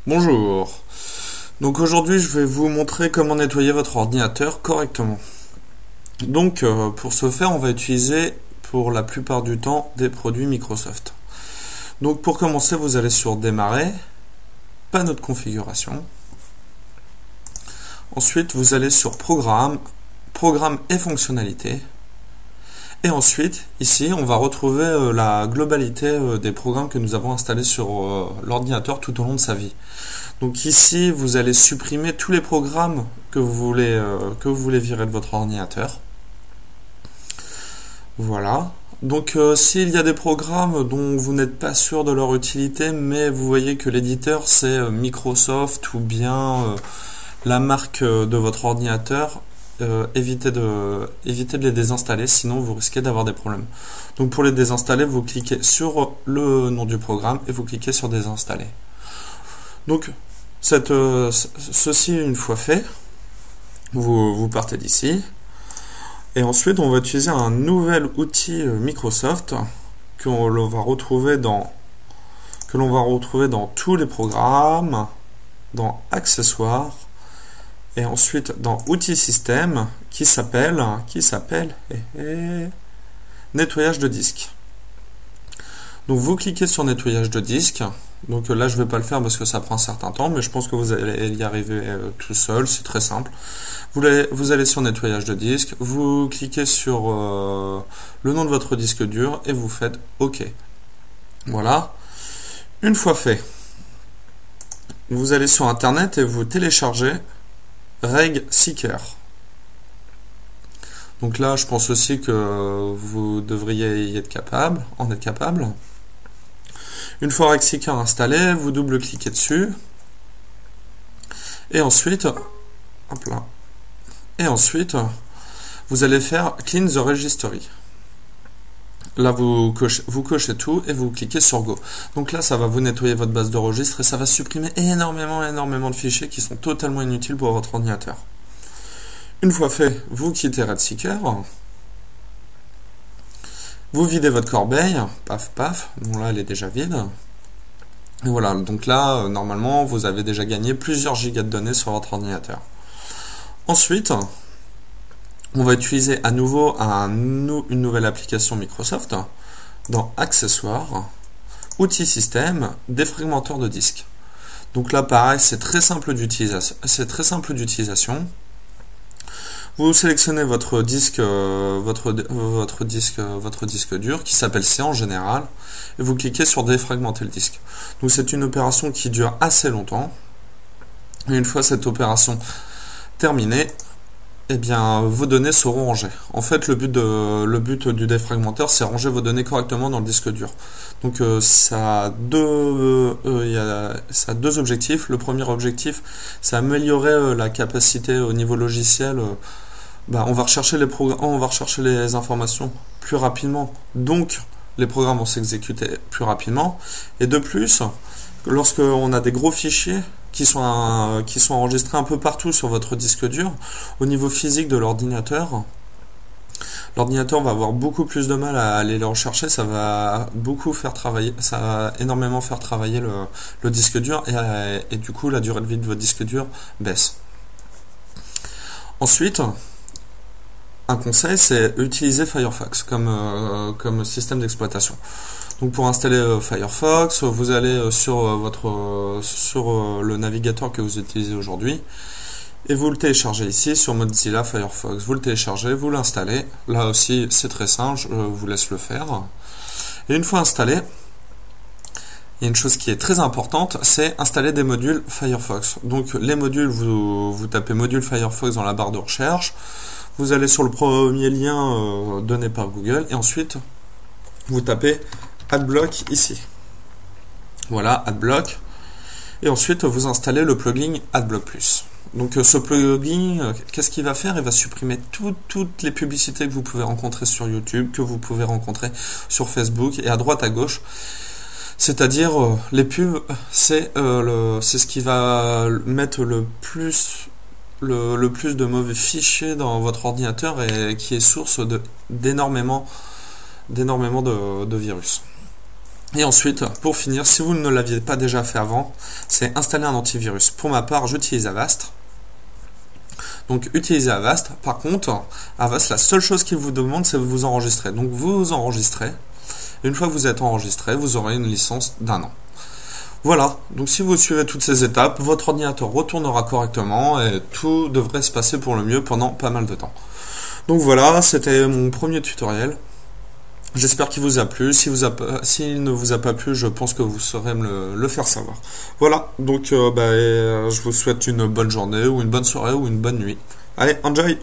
Bonjour. Donc aujourd'hui je vais vous montrer comment nettoyer votre ordinateur correctement. Donc pour ce faire on va utiliser pour la plupart du temps des produits Microsoft. Donc pour commencer vous allez sur démarrer, panneau de configuration. Ensuite vous allez sur programme, programme et fonctionnalités. Et ensuite, ici, on va retrouver la globalité des programmes que nous avons installés sur l'ordinateur tout au long de sa vie. Donc ici, vous allez supprimer tous les programmes que vous voulez virer de votre ordinateur. Voilà. Donc s'il y a des programmes dont vous n'êtes pas sûr de leur utilité, mais vous voyez que l'éditeur c'est Microsoft ou bien la marque de votre ordinateur, évitez de les désinstaller, sinon vous risquez d'avoir des problèmes. Donc pour les désinstaller, vous cliquez sur le nom du programme et vous cliquez sur désinstaller. Donc ceci une fois fait, vous partez d'ici. Et ensuite on va utiliser un nouvel outil Microsoft que l'on va retrouver dans tous les programmes, dans accessoires, et ensuite dans outils système qui s'appelle nettoyage de disque. Donc vous cliquez sur nettoyage de disque. Donc là je vais pas le faire parce que ça prend un certain temps, mais je pense que vous allez y arriver tout seul, c'est très simple. Vous allez sur nettoyage de disque, vous cliquez sur le nom de votre disque dur et vous faites OK. Voilà. Une fois fait, vous allez sur internet et vous téléchargez Reg Seeker. Donc là, je pense aussi que vous devriez en être capable. Une fois Reg Seeker installé, vous double-cliquez dessus. Et ensuite, hop là. Et ensuite, vous allez faire Clean the Registry. Là, vous cochez tout et vous cliquez sur Go. Donc là, ça va vous nettoyer votre base de registre et ça va supprimer énormément de fichiers qui sont totalement inutiles pour votre ordinateur. Une fois fait, vous quittez RedSeeker. Vous videz votre corbeille. Paf, paf. Bon, là, elle est déjà vide. Et voilà. Donc là, normalement, vous avez déjà gagné plusieurs gigas de données sur votre ordinateur. Ensuite, on va utiliser à nouveau une nouvelle application Microsoft dans accessoires, outils système, défragmenteur de disques. Donc là pareil, c'est très simple d'utilisation. Vous sélectionnez votre disque dur qui s'appelle C en général et vous cliquez sur défragmenter le disque. Donc c'est une opération qui dure assez longtemps. Et une fois cette opération terminée, eh bien, vos données seront rangées. En fait, le but du défragmenteur, c'est ranger vos données correctement dans le disque dur. Donc, ça a deux objectifs. Le premier objectif, c'est améliorer la capacité au niveau logiciel. On va rechercher les informations plus rapidement. Donc, les programmes vont s'exécuter plus rapidement. Et de plus, lorsqu'on a des gros fichiers qui sont enregistrés un peu partout sur votre disque dur, au niveau physique de l'ordinateur va avoir beaucoup plus de mal à aller les rechercher. Ça va énormément faire travailler le disque dur et du coup la durée de vie de votre disque dur baisse. Ensuite, un conseil, c'est utiliser Firefox comme système d'exploitation. Donc pour installer Firefox, vous allez sur le navigateur que vous utilisez aujourd'hui et vous le téléchargez ici sur Mozilla Firefox. Vous le téléchargez, vous l'installez. Là aussi c'est très simple, je vous laisse le faire. Et une fois installé, il y a une chose qui est très importante, c'est installer des modules Firefox. Donc les modules, vous tapez module Firefox dans la barre de recherche, vous allez sur le premier lien donné par Google et ensuite vous tapez Adblock ici. Voilà, Adblock. Et ensuite, vous installez le plugin Adblock Plus. Donc, ce plugin, qu'est-ce qu'il va faire? Il va supprimer toutes les publicités que vous pouvez rencontrer sur YouTube, que vous pouvez rencontrer sur Facebook et à droite à gauche. C'est-à-dire, les pubs, c'est ce qui va mettre le plus de mauvais fichiers dans votre ordinateur et qui est source d'énormément de virus. Et ensuite, pour finir, si vous ne l'aviez pas déjà fait avant, c'est installer un antivirus. Pour ma part, j'utilise Avast. Donc utilisez Avast. Par contre, Avast, la seule chose qu'il vous demande, c'est de vous enregistrer. Donc vous vous enregistrez. Une fois que vous êtes enregistré, vous aurez une licence d'1 an. Voilà, donc si vous suivez toutes ces étapes, votre ordinateur retournera correctement et tout devrait se passer pour le mieux pendant pas mal de temps. Donc voilà, c'était mon premier tutoriel. J'espère qu'il vous a plu. S'il ne vous a pas plu, je pense que vous saurez me le faire savoir. Voilà, donc je vous souhaite une bonne journée ou une bonne soirée ou une bonne nuit. Allez, enjoy!